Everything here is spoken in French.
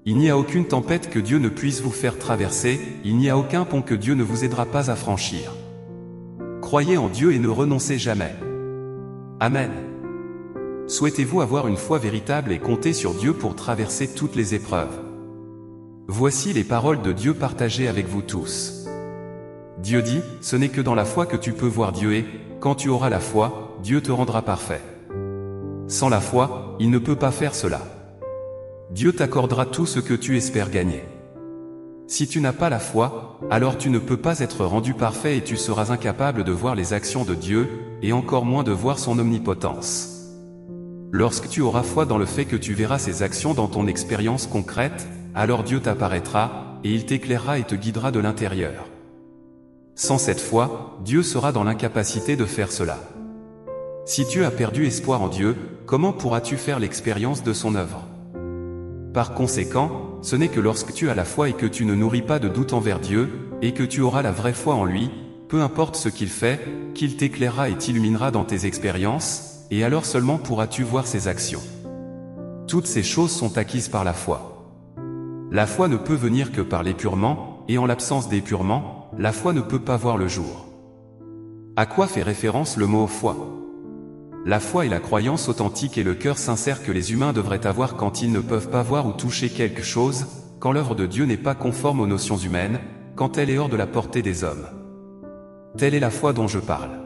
Il n'y a aucune tempête que Dieu ne puisse vous faire traverser, il n'y a aucun pont que Dieu ne vous aidera pas à franchir. Croyez en Dieu et ne renoncez jamais. Amen. Souhaitez-vous avoir une foi véritable et compter sur Dieu pour traverser toutes les épreuves? Voici les paroles de Dieu partagées avec vous tous. Dieu dit, ce n'est que dans la foi que tu peux voir Dieu et, quand tu auras la foi, Dieu te rendra parfait. Sans la foi, il ne peut pas faire cela. Dieu t'accordera tout ce que tu espères gagner. Si tu n'as pas la foi, alors tu ne peux pas être rendu parfait et tu seras incapable de voir les actions de Dieu, et encore moins de voir son omnipotence. Lorsque tu auras foi dans le fait que tu verras ses actions dans ton expérience concrète, alors Dieu t'apparaîtra, et il t'éclairera et te guidera de l'intérieur. Sans cette foi, Dieu sera dans l'incapacité de faire cela. Si tu as perdu espoir en Dieu, comment pourras-tu faire l'expérience de son œuvre? Par conséquent, ce n'est que lorsque tu as la foi et que tu ne nourris pas de doute envers Dieu, et que tu auras la vraie foi en lui, peu importe ce qu'il fait, qu'il t'éclairera et t'illuminera dans tes expériences, et alors seulement pourras-tu voir ses actions. Toutes ces choses sont acquises par la foi. La foi ne peut venir que par l'épurement, et en l'absence d'épurement, la foi ne peut pas voir le jour. À quoi fait référence le mot foi? La foi est la croyance authentique et le cœur sincère que les humains devraient avoir quand ils ne peuvent pas voir ou toucher quelque chose, quand l'œuvre de Dieu n'est pas conforme aux notions humaines, quand elle est hors de la portée des hommes. Telle est la foi dont je parle.